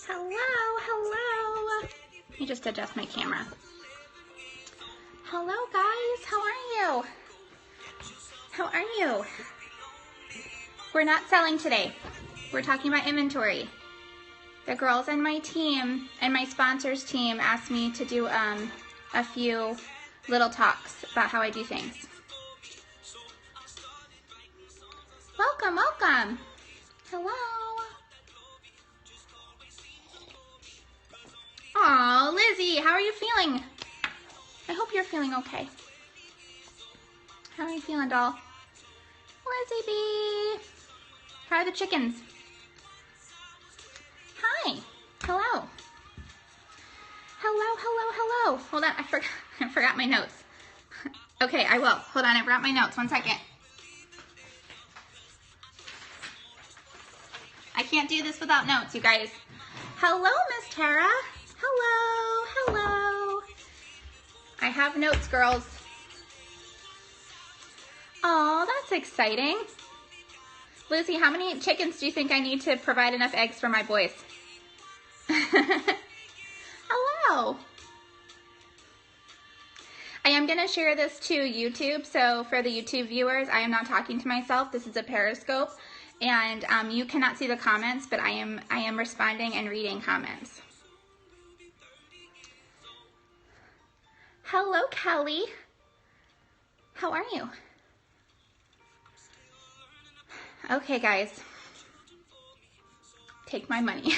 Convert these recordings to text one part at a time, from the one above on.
Hello, hello. Let me just adjust my camera. Hello guys, how are you? How are you? We're not selling today. We're talking about inventory. The girls on my team and my sponsors team asked me to do a few little talks about how I do things. Welcome, welcome. Hello. Aw, Lizzie, how are you feeling? I hope you're feeling okay. How are you feeling, doll? Lizzie B. How are the chickens? Hi. Hello. Hello, hello, hello. Hold on, I forgot my notes. Okay, I will. Hold on, I forgot my notes. 1 second. I can't do this without notes, you guys. Hello, Miss Tara. Hello, hello. I have notes, girls. Oh, that's exciting. Lucy, how many chickens do you think I need to provide enough eggs for my boys? Hello. I am going to share this to YouTube, so for the YouTube viewers, I am not talking to myself. This is a Periscope, and you cannot see the comments, but I am responding and reading comments. Hello, Kelly. How are you? Okay, guys. Take my money.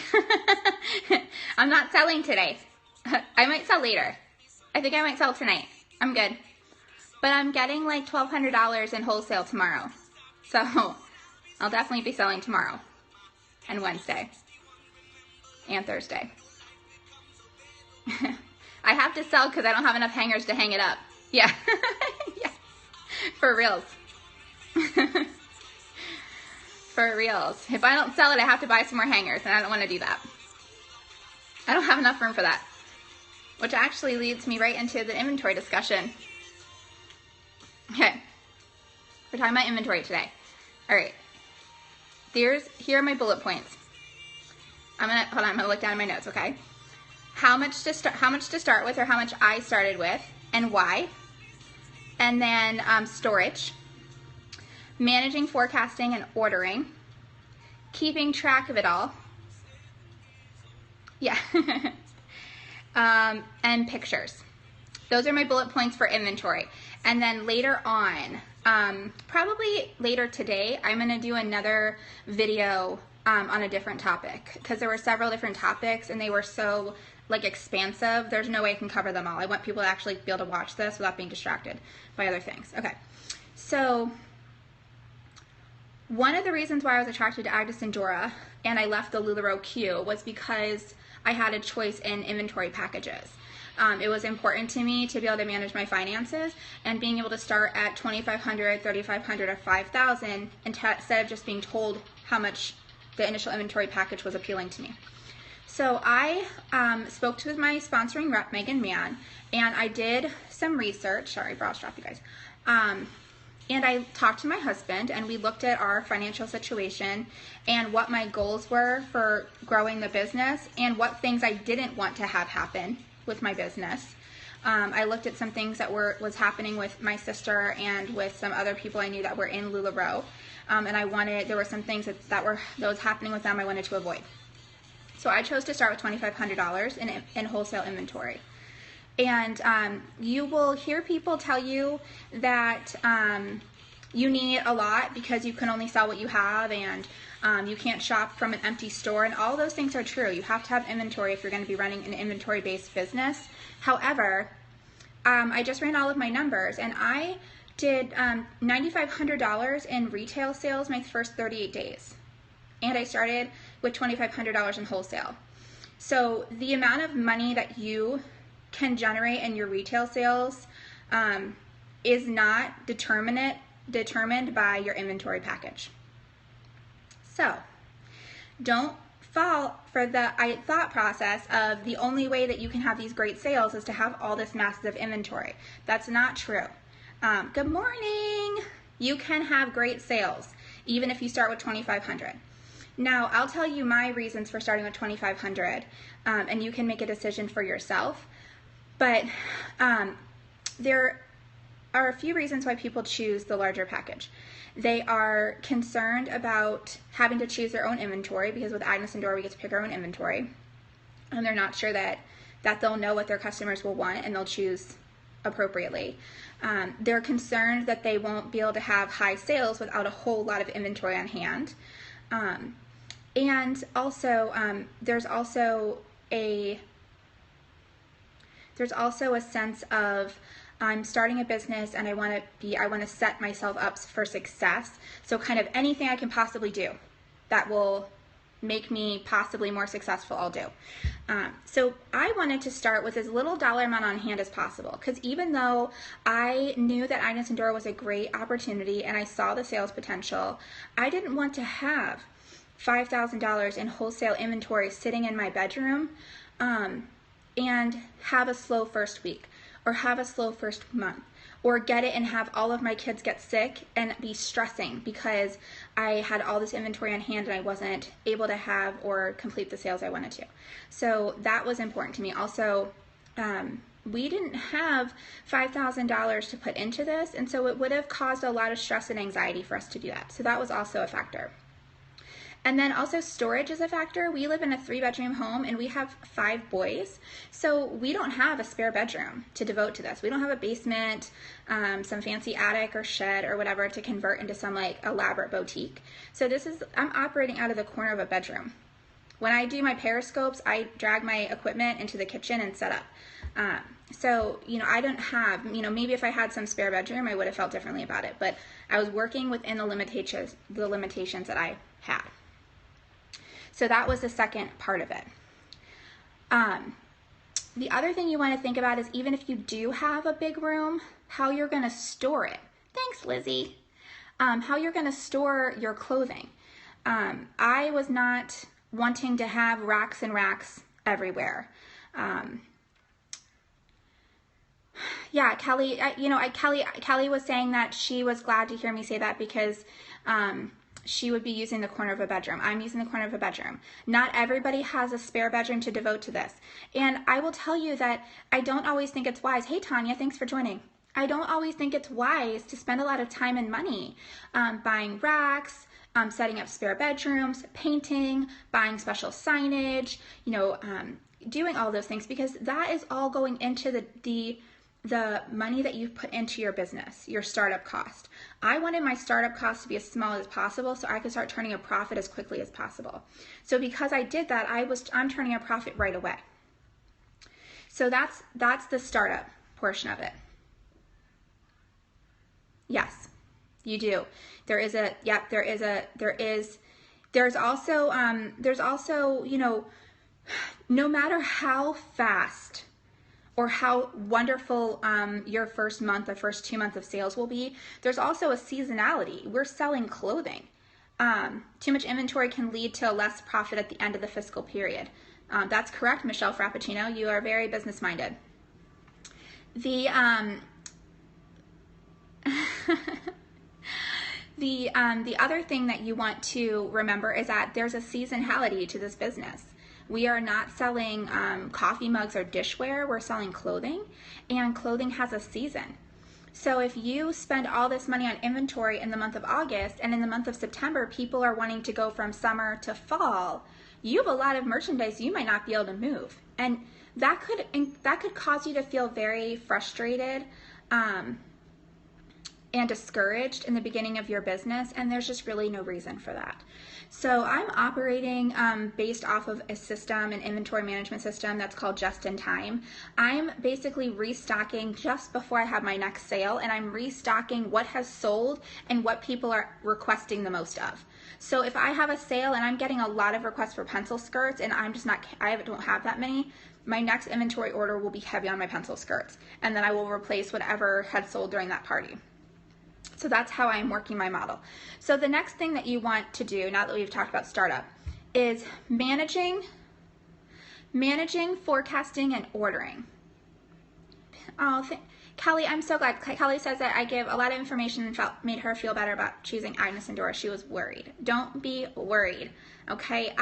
I'm not selling today. I might sell later. I think I might sell tonight. I'm good. But I'm getting like $1,200 in wholesale tomorrow. So I'll definitely be selling tomorrow and Wednesday and Thursday. I have to sell because I don't have enough hangers to hang it up. Yeah. Yeah. For reals. For reals. If I don't sell it, I have to buy some more hangers, and I don't want to do that. I don't have enough room for that. Which actually leads me right into the inventory discussion. Okay. We're talking about inventory today. All right. Here are my bullet points. Hold on, I'm gonna look down at my notes, okay? How much to start with, or how much I started with, and why. And then storage, managing, forecasting, and ordering, keeping track of it all. Yeah. And pictures. Those are my bullet points for inventory. And then later on, probably later today, I'm going to do another video on a different topic, because there were several different topics and they were so like expansive. There's no way I can cover them all. I want people to actually be able to watch this without being distracted by other things. Okay. So one of the reasons why I was attracted to Agnes and Dora and I left the LulaRoe queue was because I had a choice in inventory packages. It was important to me to be able to manage my finances, and being able to start at $2,500, $3,500, or $5,000 instead of just being told how much the initial inventory package was appealing to me. So I spoke to my sponsoring rep, Megan Mann, and I did some research. Sorry, brow strap, you guys. And I talked to my husband, and we looked at our financial situation and what my goals were for growing the business and what things I didn't want to have happen with my business. I looked at some things that was happening with my sister and with some other people I knew that were in LulaRoe, and there were some things that was happening with them I wanted to avoid. So I chose to start with $2,500 in wholesale inventory. And you will hear people tell you that you need a lot because you can only sell what you have, and you can't shop from an empty store, and all those things are true. You have to have inventory if you're going to be running an inventory-based business. However, I just ran all of my numbers, and I did $9,500 in retail sales my first 38 days. And I started with $2,500 in wholesale. So the amount of money that you can generate in your retail sales is not determined by your inventory package. So don't fall for the thought process of the only way that you can have these great sales is to have all this massive inventory. That's not true. Good morning. You can have great sales even if you start with $2,500. Now, I'll tell you my reasons for starting with 2,500, and you can make a decision for yourself. But there are a few reasons why people choose the larger package. They are concerned about having to choose their own inventory, because with Agnes and Dora, we get to pick our own inventory. And they're not sure that they'll know what their customers will want and they'll choose appropriately. They're concerned that they won't be able to have high sales without a whole lot of inventory on hand. And also, there's also a sense of, I'm starting a business and I want to set myself up for success. So kind of anything I can possibly do that will make me possibly more successful, I'll do. So I wanted to start with as little dollar amount on hand as possible, because even though I knew that Agnes and Dora was a great opportunity and I saw the sales potential, I didn't want to have $5,000 in wholesale inventory sitting in my bedroom and have a slow first week, or have a slow first month, or get it and have all of my kids get sick and be stressing because I had all this inventory on hand and I wasn't able to have or complete the sales I wanted to. So that was important to me. Also, we didn't have $5,000 to put into this, and so it would have caused a lot of stress and anxiety for us to do that. So that was also a factor. And then also storage is a factor. We live in a 3-bedroom home and we have 5 boys. So we don't have a spare bedroom to devote to this. We don't have a basement, some fancy attic or shed or whatever to convert into some like elaborate boutique. So I'm operating out of the corner of a bedroom. When I do my Periscopes, I drag my equipment into the kitchen and set up. So, I don't have, maybe if I had some spare bedroom, I would have felt differently about it. But I was working within the limitations that I had. So that was the second part of it. The other thing you want to think about is, even if you do have a big room, how you're going to store it. Thanks, Lizzie. How you're going to store your clothing. I was not wanting to have racks and racks everywhere. Yeah, Kelly, Kelly was saying that she was glad to hear me say that because she would be using the corner of a bedroom. I'm using the corner of a bedroom. Not everybody has a spare bedroom to devote to this. And I will tell you that I don't always think it's wise. Hey, Tanya, thanks for joining. I don't always think it's wise to spend a lot of time and money buying racks, setting up spare bedrooms, painting, buying special signage, doing all those things, because that is all going into the money that you've put into your business, your startup cost. I wanted my startup cost to be as small as possible so I could start turning a profit as quickly as possible. So because I did that, I'm turning a profit right away. So that's the startup portion of it. Yes, you do. There's also, no matter how fast or how wonderful your first month or first 2 months of sales will be, there's also a seasonality. We're selling clothing. Too much inventory can lead to less profit at the end of the fiscal period. That's correct, Michelle Frappuccino. You are very business-minded. The other thing that you want to remember is that there's a seasonality to this business. We are not selling coffee mugs or dishware. We're selling clothing, and clothing has a season. So if you spend all this money on inventory in the month of August, and in the month of September people are wanting to go from summer to fall, you have a lot of merchandise you might not be able to move, and that could cause you to feel very frustrated and discouraged in the beginning of your business, and there's just really no reason for that. So I'm operating based off of a system, an inventory management system that's called Just in Time. I'm basically restocking just before I have my next sale, and I'm restocking what has sold and what people are requesting the most of. So if I have a sale and I'm getting a lot of requests for pencil skirts and I don't have that many, my next inventory order will be heavy on my pencil skirts, and then I will replace whatever had sold during that party. So that's how I'm working my model. So the next thing that you want to do, now that we've talked about startup, is managing, forecasting, and ordering. Oh, Kelly, I'm so glad. Kelly says that I give a lot of information and made her feel better about choosing Agnes and Dora. She was worried. Don't be worried, okay?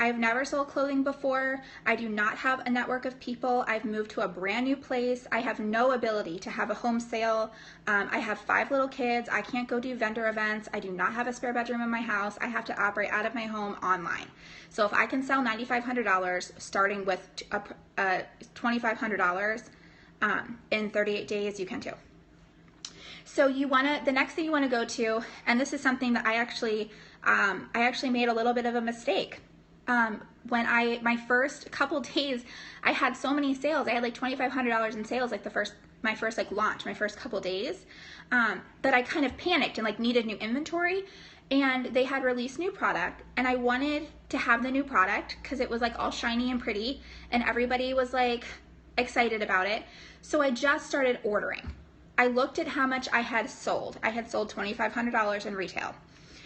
I've never sold clothing before. I do not have a network of people. I've moved to a brand new place. I have no ability to have a home sale. I have 5 little kids. I can't go do vendor events. I do not have a spare bedroom in my house. I have to operate out of my home online. So if I can sell $9,500 starting with $2,500 in 38 days, you can too. So the next thing you want to go to, and this is something that I actually made a little bit of a mistake. When my first couple days, I had so many sales. I had like $2,500 in sales, like my first launch, my first couple days, that I kind of panicked and like needed new inventory. And they had released new product, and I wanted to have the new product because it was like all shiny and pretty, and everybody was like excited about it. So I just started ordering. I looked at how much I had sold. I had sold $2,500 in retail.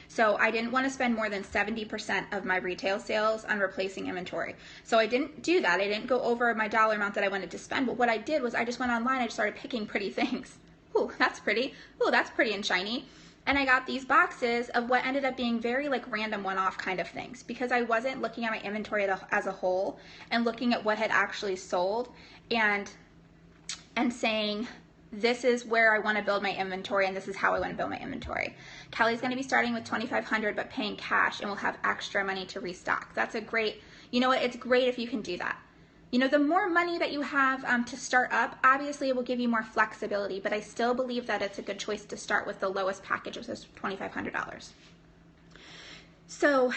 So I didn't want to spend more than 70% of my retail sales on replacing inventory. So I didn't do that. I didn't go over my dollar amount that I wanted to spend. But what I did was I just went online. I just started picking pretty things. Ooh, that's pretty. Ooh, that's pretty and shiny. And I got these boxes of what ended up being very like random one-off kind of things, because I wasn't looking at my inventory as a whole and looking at what had actually sold and saying, this is where I want to build my inventory, and this is how I want to build my inventory. Kelly's going to be starting with $2,500 but paying cash, and we'll have extra money to restock. That's a great, you know what, it's great if you can do that. You know, the more money that you have to start up, obviously it will give you more flexibility, but I still believe that it's a good choice to start with the lowest package, which is $2,500. So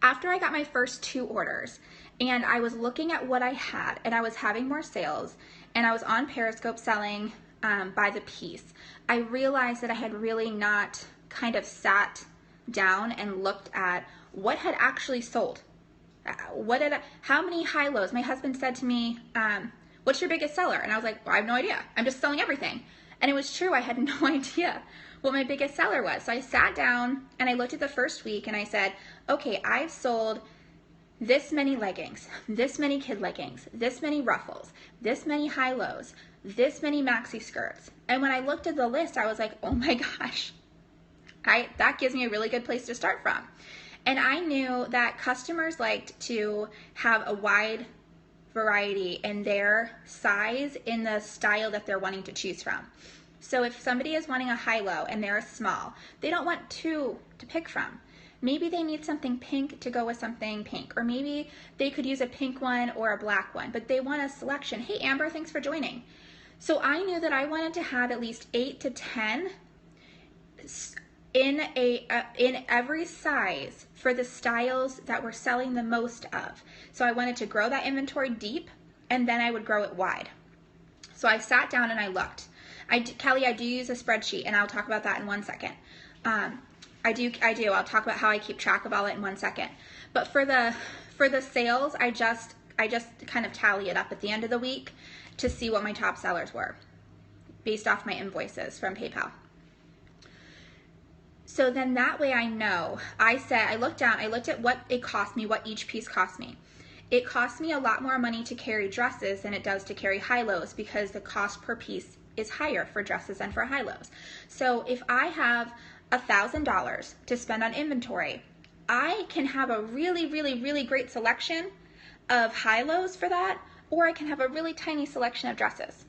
after I got my first 2 orders, and I was looking at what I had, and I was having more sales, and I was on Periscope selling by the piece, I realized that I had really not kind of sat down and looked at what had actually sold. How many high-lows? My husband said to me, what's your biggest seller? And I was like, well, I have no idea. I'm just selling everything. And it was true. I had no idea what my biggest seller was. So I sat down and I looked at the first week and I said, okay, I've sold this many leggings, this many kid leggings, this many ruffles, this many high-lows, this many maxi skirts. And when I looked at the list, I was like, oh my gosh, that gives me a really good place to start from. And I knew that customers liked to have a wide variety in their size in the style that they're wanting to choose from. So if somebody is wanting a high-low and they're a small, they don't want 2 to pick from. Maybe they need something pink to go with something pink, or maybe they could use a pink one or a black one, but they want a selection. Hey, Amber, thanks for joining. So I knew that I wanted to have at least 8 to 10 in every size for the styles that we're selling the most of. So I wanted to grow that inventory deep, and then I would grow it wide. So I sat down and I looked. Kelly, I do use a spreadsheet, and I'll talk about that in 1 second. I do. I'll talk about how I keep track of all it in 1 second. But for the sales, I just kind of tally it up at the end of the week to see what my top sellers were based off my invoices from PayPal. So then that way I know. I looked at what it cost me, what each piece cost me. It costs me a lot more money to carry dresses than it does to carry high-lows, because the cost per piece is higher for dresses than for high-lows. So if I have $1,000 to spend on inventory, I can have a really, really, really great selection of high-lows for that, or I can have a really tiny selection of dresses.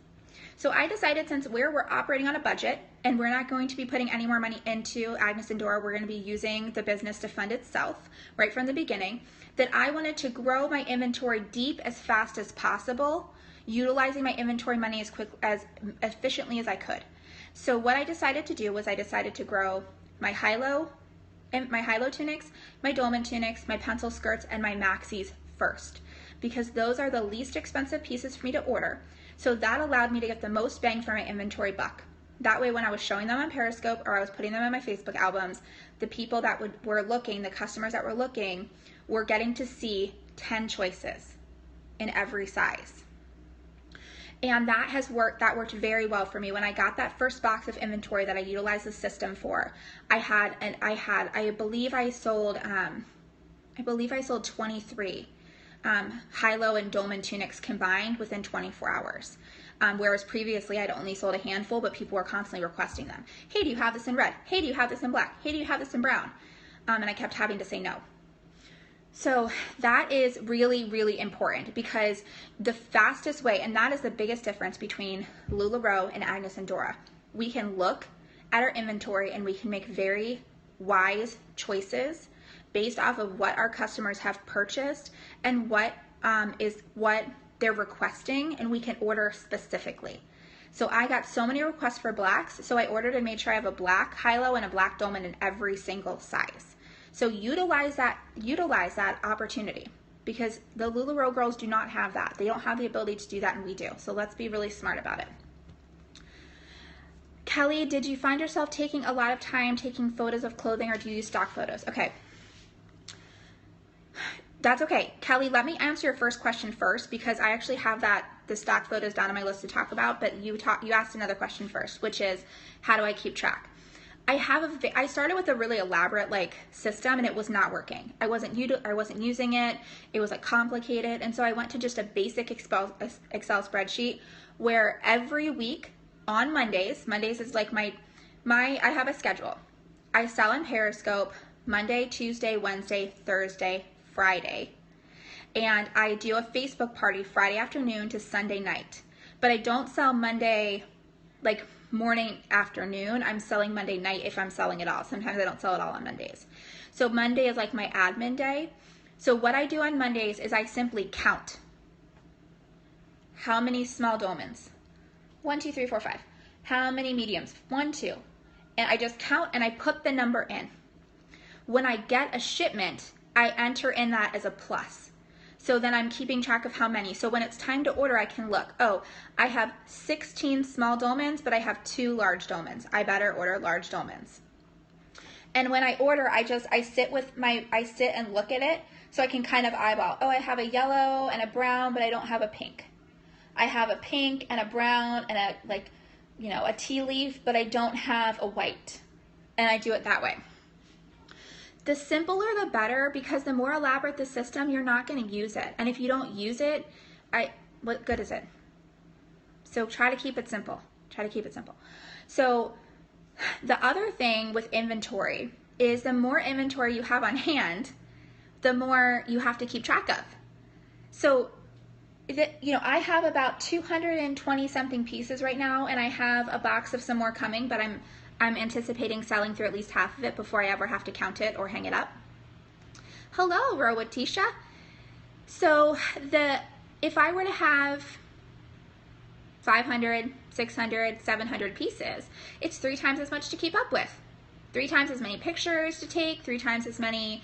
So I decided, since we're operating on a budget and we're not going to be putting any more money into Agnes and Dora, we're going to be using the business to fund itself right from the beginning, that I wanted to grow my inventory deep as fast as possible, utilizing my inventory money as efficiently as I could. So what I decided to do was I decided to grow my high-low tunics, my dolman tunics, my pencil skirts, and my maxis first, because those are the least expensive pieces for me to order. So that allowed me to get the most bang for my inventory buck. That way, when I was showing them on Periscope or I was putting them in my Facebook albums, the people that were looking, the customers that were looking, were getting to see 10 choices in every size. And that worked very well for me. When I got that first box of inventory that I utilized the system for, I believe I sold 23 high-low and dolman tunics combined within 24 hours. Whereas previously I'd only sold a handful, but people were constantly requesting them. Hey, do you have this in red? Hey, do you have this in black? Hey, do you have this in brown? And I kept having to say no. So that is really, really important, because the fastest way, and that is the biggest difference between LulaRoe and Agnes and Dora. We can look at our inventory and we can make very wise choices based off of what our customers have purchased and what they're requesting, and we can order specifically. So I got so many requests for blacks, so I ordered and made sure I have a black high-low and a black dolman in every single size. So utilize that opportunity, because the LulaRoe girls do not have that. They don't have the ability to do that, and we do. So let's be really smart about it. Kelly, did you find yourself taking a lot of time taking photos of clothing, or do you use stock photos? Okay. That's okay. Kelly, let me answer your first question first, because I actually have the stock photos down on my list to talk about, but you asked another question first, which is, how do I keep track? I started with a really elaborate system, and it was not working. I wasn't using it. It was complicated, and so I went to just a basic Excel spreadsheet where every week on Mondays is I have a schedule. I sell in Periscope Monday, Tuesday, Wednesday, Thursday, Friday, and I do a Facebook party Friday afternoon to Sunday night. But I don't sell Monday morning, afternoon. I'm selling Monday night if I'm selling it all. Sometimes I don't sell it all on Mondays. So Monday is my admin day. So what I do on Mondays is I simply count how many small dolmans. 1, 2, 3, 4, 5. How many mediums? 1, 2. And I just count and I put the number in. When I get a shipment, I enter in that as a plus. So then I'm keeping track of how many. So when it's time to order, I can look, oh, I have 16 small dolmans, but I have 2 large dolmans. I better order large dolmans. And when I order, I sit and look at it, so I can kind of eyeball, oh, I have a yellow and a brown, but I don't have a pink. I have a pink and a brown and a tea leaf, but I don't have a white. And I do it that way. The simpler the better, because the more elaborate the system, you're not going to use it. And if you don't use it, what good is it? So try to keep it simple. So the other thing with inventory is the more inventory you have on hand, the more you have to keep track of. So I have about 220 something pieces right now, and I have a box of some more coming, but I'm anticipating selling through at least half of it before I ever have to count it or hang it up. Hello, Rowatisha. So if I were to have 500, 600, 700 pieces, it's 3 times as much to keep up with. 3 times as many pictures to take, 3 times as many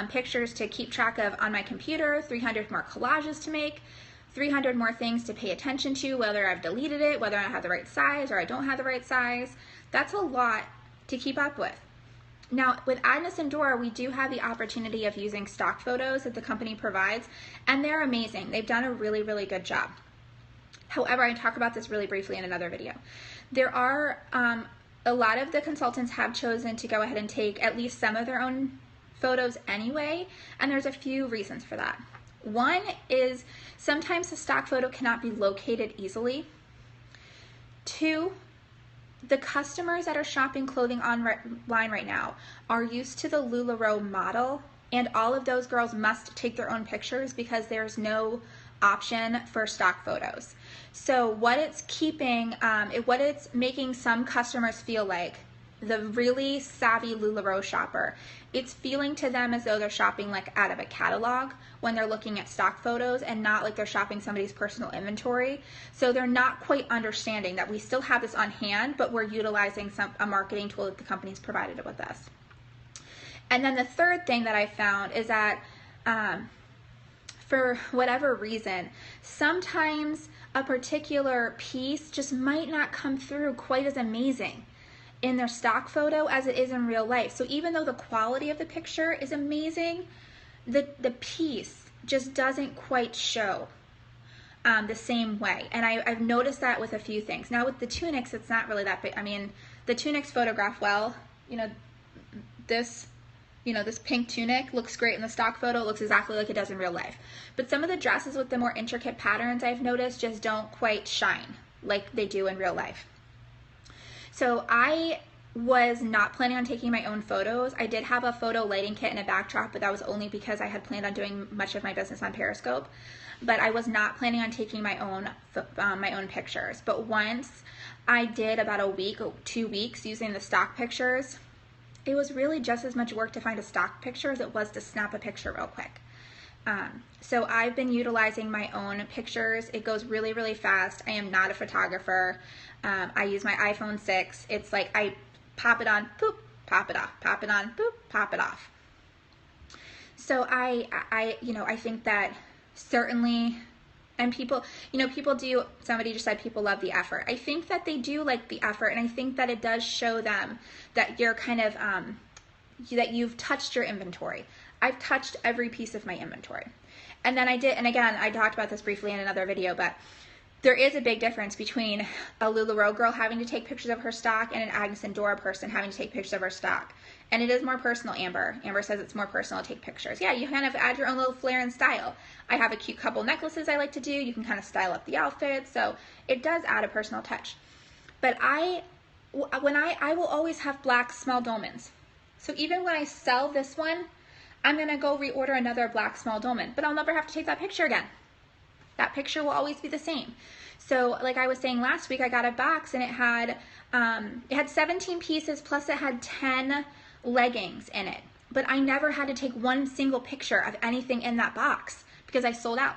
pictures to keep track of on my computer, 300 more collages to make, 300 more things to pay attention to, whether I've deleted it, whether I have the right size or I don't have the right size. That's a lot to keep up with. Now, with Agnes and Dora, we do have the opportunity of using stock photos that the company provides, and they're amazing. They've done a really, really good job. However, I talk about this really briefly in another video. There are a lot of the consultants have chosen to go ahead and take at least some of their own photos anyway, and there's a few reasons for that. One is sometimes the stock photo cannot be located easily. 2, the customers that are shopping clothing online right now are used to the LulaRoe model, and all of those girls must take their own pictures because there's no option for stock photos. So what it's making some customers feel like, the really savvy LulaRoe shopper, it's feeling to them as though they're shopping out of a catalog when they're looking at stock photos, and not like they're shopping somebody's personal inventory. So they're not quite understanding that we still have this on hand, but we're utilizing a marketing tool that the company's provided with us. And then the third thing that I found is that for whatever reason, sometimes a particular piece just might not come through quite as amazing in their stock photo as it is in real life. So even though the quality of the picture is amazing, the piece just doesn't quite show the same way. And I've noticed that with a few things. Now with the tunics, it's not really that big. I mean, the tunics photograph well. This you know, this pink tunic looks great in the stock photo. It looks exactly like it does in real life. But some of the dresses with the more intricate patterns I've noticed just don't quite shine like they do in real life. So I was not planning on taking my own photos. I did have a photo lighting kit and a backdrop, but that was only because I had planned on doing much of my business on Periscope. But I was not planning on taking my own pictures. But once I did about a week or 2 weeks using the stock pictures, it was really just as much work to find a stock picture as it was to snap a picture real quick. So I've been utilizing my own pictures. It goes really, really fast. I am not a photographer. I use my iPhone 6. It's like I pop it on, boop, pop it off, pop it on, boop, pop it off. So I think that certainly, and people, people do, somebody just said people love the effort. I think that they do like the effort, and I think that it does show them that you're kind of, that you've touched your inventory. I've touched every piece of my inventory. And then and again, I talked about this briefly in another video, but there is a big difference between a LulaRoe girl having to take pictures of her stock and an Agnes and Dora person having to take pictures of her stock. And it is more personal, Amber. Amber says it's more personal to take pictures. Yeah, you kind of add your own little flair and style. I have a cute couple necklaces I like to do. You can kind of style up the outfit. So it does add a personal touch. But I will always have black small dolmens. So even when I sell this one, I'm going to go reorder another black small dolman. But I'll never have to take that picture again. That picture will always be the same. So like I was saying last week, I got a box and it had 17 pieces plus it had 10 leggings in it. But I never had to take one single picture of anything in that box because I sold out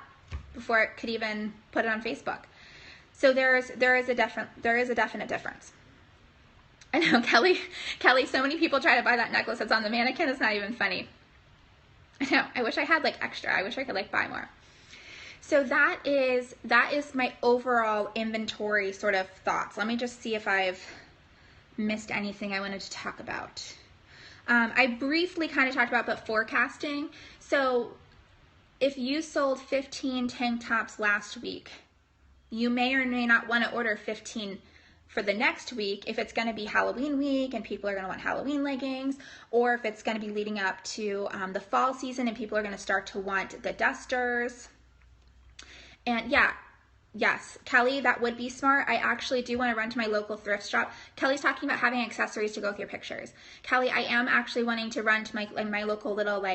before I could even put it on Facebook. So there is a definite difference. I know, Kelly, so many people try to buy that necklace that's on the mannequin. It's not even funny. I know. I wish I had like extra. I wish I could like buy more. So that is my overall inventory sort of thoughts. Let me just see if I've missed anything I wanted to talk about. I briefly kind of talked about, but forecasting. So if you sold 15 tank tops last week, you may or may not want to order 15 for the next week if it's going to be Halloween week and people are going to want Halloween leggings, or if it's going to be leading up to the fall season and people are going to start to want the dusters. And yeah, yes, Kelly, that would be smart. I actually do want to run to my local thrift shop. Kelly's talking about having accessories to go with your pictures. Kelly, I am actually wanting to run to my local little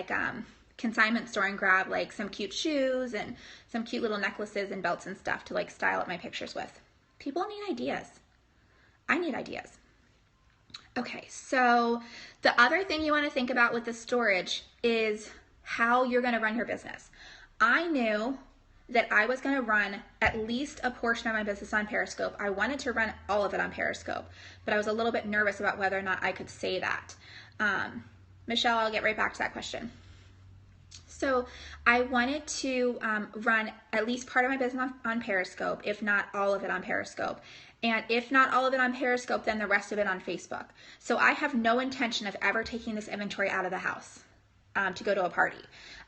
consignment store and grab like some cute shoes and some cute little necklaces and belts and stuff to like style up my pictures with. People need ideas. I need ideas. Okay, so the other thing you want to think about with the storage is how you're going to run your business. I knew that I was going to run at least a portion of my business on Periscope. I wanted to run all of it on Periscope, but I was a little bit nervous about whether or not I could say that. Michelle, I'll get right back to that question. So I wanted to run at least part of my business on Periscope, if not all of it on Periscope. And if not all of it on Periscope, then the rest of it on Facebook. So I have no intention of ever taking this inventory out of the house to go to a party.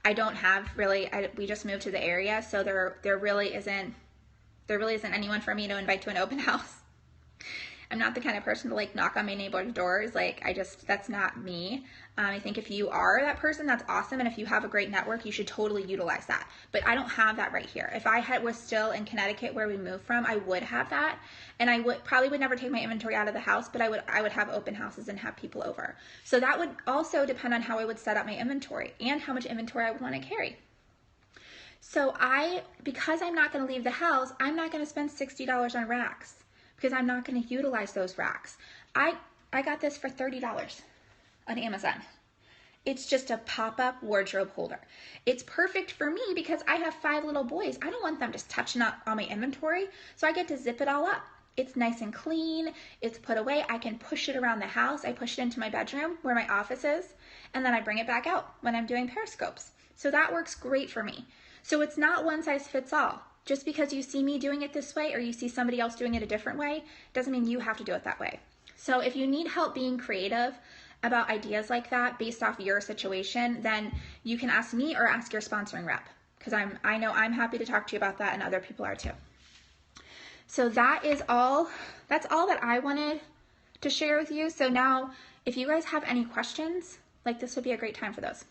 I don't have really, we just moved to the area, so there really isn't anyone for me to invite to an open house. I'm not the kind of person to like knock on my neighbor's doors. That's not me. I think if you are that person, that's awesome. And if you have a great network, you should totally utilize that. But I don't have that right here. If I was still in Connecticut where we moved from, I would have that. And I probably would never take my inventory out of the house, but I would have open houses and have people over. So that would also depend on how I would set up my inventory and how much inventory I would want to carry. So because I'm not going to leave the house, I'm not going to spend $60 on racks because I'm not going to utilize those racks. I got this for $30 on Amazon. It's just a pop-up wardrobe holder. It's perfect for me because I have 5 little boys. I don't want them just touching up on my inventory, so I get to zip it all up. It's nice and clean. It's put away. I can push it around the house. I push it into my bedroom where my office is, and then I bring it back out when I'm doing periscopes. So that works great for me. So it's not one size fits all. Just because you see me doing it this way or you see somebody else doing it a different way doesn't mean you have to do it that way. So if you need help being creative about ideas like that based off your situation, then you can ask me or ask your sponsoring rep, because I know I'm happy to talk to you about that and other people are too. So that's all that I wanted to share with you. So now if you guys have any questions, Like, this would be a great time for those.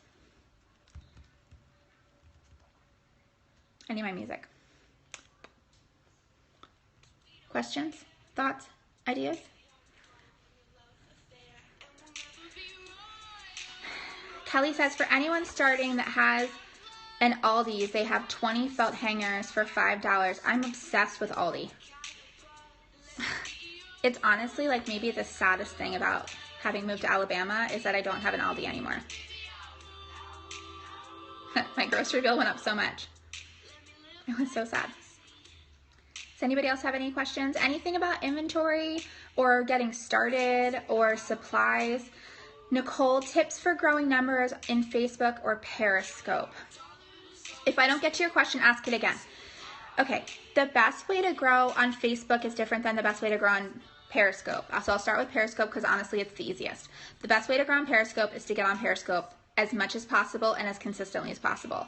I need my music. Questions? Thoughts? Ideas? Kelly says, for anyone starting that has an Aldi's, they have 20 felt hangers for $5. I'm obsessed with Aldi. It's honestly like maybe the saddest thing about having moved to Alabama is that I don't have an Aldi anymore. My grocery bill went up so much. It was so sad. Does anybody else have any questions? Anything about inventory or getting started or supplies? Nicole, tips for growing numbers in Facebook or Periscope. If I don't get to your question, ask it again. Okay, the best way to grow on Facebook is different than the best way to grow on Periscope. So I'll start with Periscope because honestly it's the easiest. The best way to grow on Periscope is to get on Periscope as much as possible and as consistently as possible.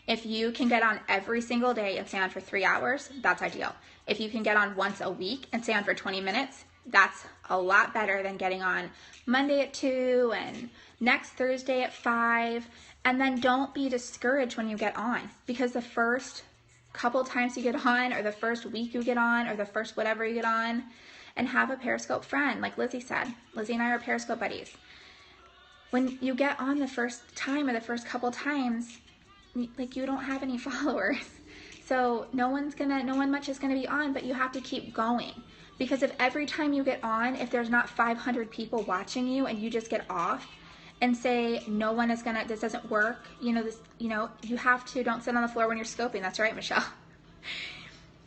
If you can get on every single day and stay on for 3 hours, that's ideal. If you can get on once a week and stay on for 20 minutes, that's a lot better than getting on Monday at 2 and next Thursday at 5. And then don't be discouraged when you get on, because the first couple times you get on, or the first week you get on, or the first whatever you get on, and have a Periscope friend, like Lizzie said. Lizzie and I are Periscope buddies. When you get on the first time or the first couple times, like, you don't have any followers. So no one much is gonna be on, but you have to keep going. Because if every time you get on, if there's not 500 people watching you and you just get off and say, no one is gonna, this doesn't work, you have to, don't sit on the floor when you're scoping. That's right, Michelle.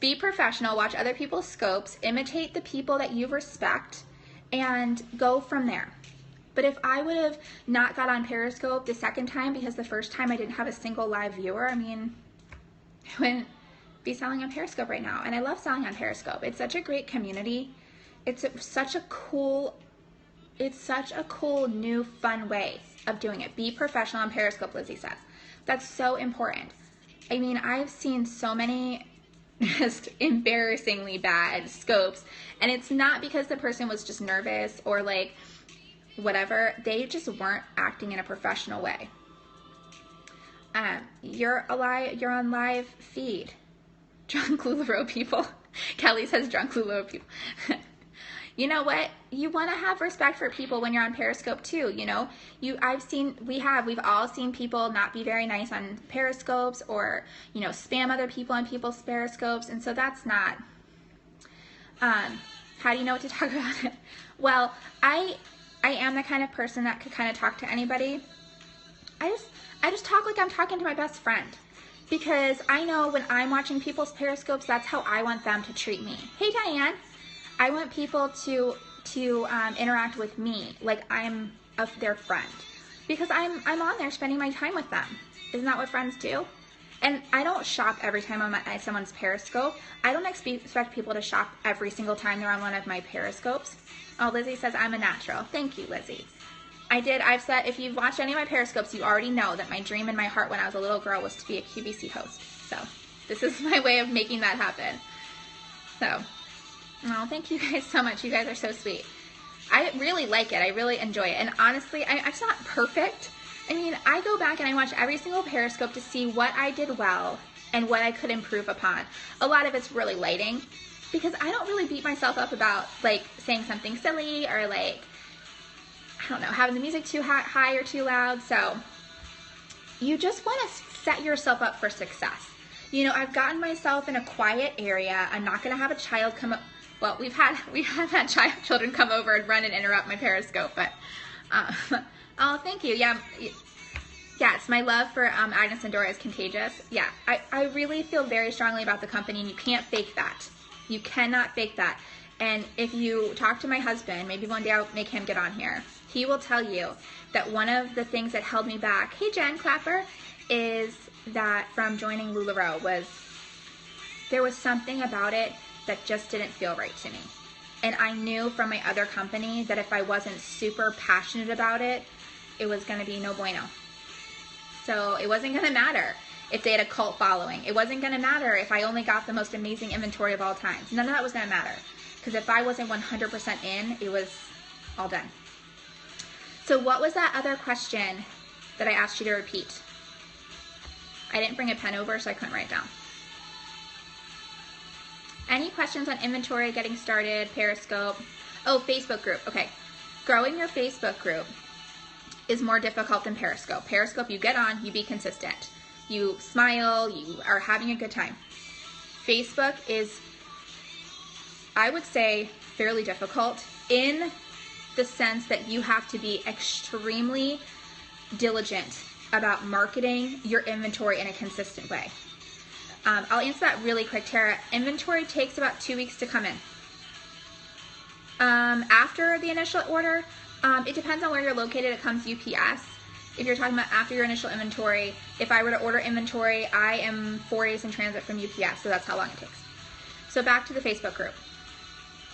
Be professional, watch other people's scopes, imitate the people that you respect, and go from there. But if I would have not got on Periscope the second time because the first time I didn't have a single live viewer, I mean, I wouldn't be selling on Periscope right now. And I love selling on Periscope. It's such a great community. It's such a cool new fun way of doing it. Be professional on Periscope, Lizzie says. That's so important. I mean, I've seen so many just embarrassingly bad scopes, and it's not because the person was just nervous or like whatever. They just weren't acting in a professional way. You're on live feed. Drunk LulaRoe people. Kelly says drunk LulaRoe people. You know what? You want to have respect for people when you're on Periscope too. We've all seen people not be very nice on Periscopes, or, spam other people on people's Periscopes. And so that's not, how do you know what to talk about? Well, I am the kind of person that could kind of talk to anybody. I just talk like I'm talking to my best friend, because I know when I'm watching people's Periscopes, that's how I want them to treat me. Hey, Diane. I want people to interact with me like I'm their friend, because I'm on there spending my time with them. Isn't that what friends do? And I don't shop every time I'm on someone's Periscope. I don't expect people to shop every single time they're on one of my Periscopes. Oh, Lizzie says I'm a natural. Thank you, Lizzie. I've said, if you've watched any of my Periscopes, you already know that my dream in my heart when I was a little girl was to be a QVC host. So this is my way of making that happen. So, oh, thank you guys so much. You guys are so sweet. I really like it. I really enjoy it. And honestly, it's not perfect. I mean, I go back and I watch every single Periscope to see what I did well and what I could improve upon. A lot of it's really lighting, because I don't really beat myself up about, like, saying something silly or, like, I don't know, having the music too high or too loud. So you just want to set yourself up for success. I've gotten myself in a quiet area. I'm not going to have a child come up. Well, we have had children come over and run and interrupt my Periscope, but oh, thank you. Yeah, yes, my love for Agnes and Dora is contagious. Yeah, I really feel very strongly about the company, and you can't fake that. You cannot fake that. And if you talk to my husband, maybe one day I'll make him get on here, he will tell you that one of the things that held me back, hey Jen Clapper, is that from joining LulaRoe there was something about it that just didn't feel right to me. And I knew from my other company that if I wasn't super passionate about it, it was going to be no bueno. So it wasn't going to matter if they had a cult following. It wasn't going to matter if I only got the most amazing inventory of all times. None of that was going to matter. Because if I wasn't 100% in, it was all done. So what was that other question that I asked you to repeat? I didn't bring a pen over, so I couldn't write it down. Any questions on inventory, getting started, Periscope? Oh, Facebook group. Okay. Growing your Facebook group is more difficult than Periscope. Periscope, you get on, you be consistent. You smile, you are having a good time. Facebook is, I would say, fairly difficult in the sense that you have to be extremely diligent about marketing your inventory in a consistent way. I'll answer that really quick, Tara. Inventory takes about 2 weeks to come in. After the initial order, it depends on where you're located. It comes UPS. If you're talking about after your initial inventory, if I were to order inventory, I am 4 days in transit from UPS, so that's how long it takes. So back to the Facebook group.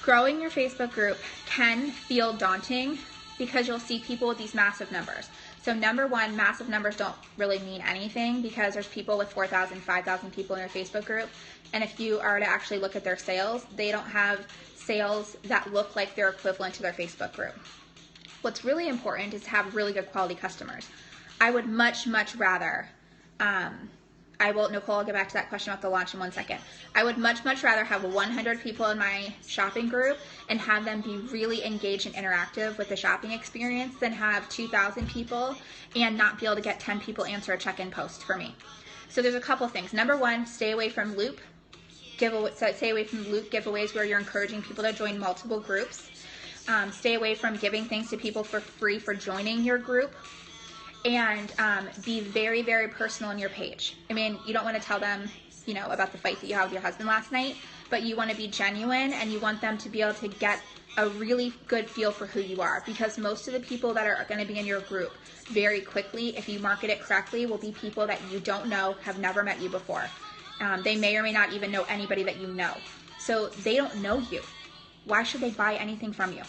Growing your Facebook group can feel daunting because you'll see people with these massive numbers. So number one, massive numbers don't really mean anything because there's people with 4,000, 5,000 people in your Facebook group. And if you are to actually look at their sales, they don't have sales that look like they're equivalent to their Facebook group. What's really important is to have really good quality customers. I would much, much rather, Nicole, I'll get back to that question about the launch in 1 second. I would much, much rather have 100 people in my shopping group and have them be really engaged and interactive with the shopping experience than have 2,000 people and not be able to get 10 people answer a check-in post for me. So there's a couple things. Number one, stay away from loop giveaways where you're encouraging people to join multiple groups. Stay away from giving things to people for free for joining your group. And be very, very personal in your page. I mean, you don't want to tell them, about the fight that you had with your husband last night, but you want to be genuine and you want them to be able to get a really good feel for who you are, because most of the people that are going to be in your group very quickly, if you market it correctly, will be people that you don't know, have never met you before. They may or may not even know anybody that you know. So they don't know you. Why should they buy anything from you?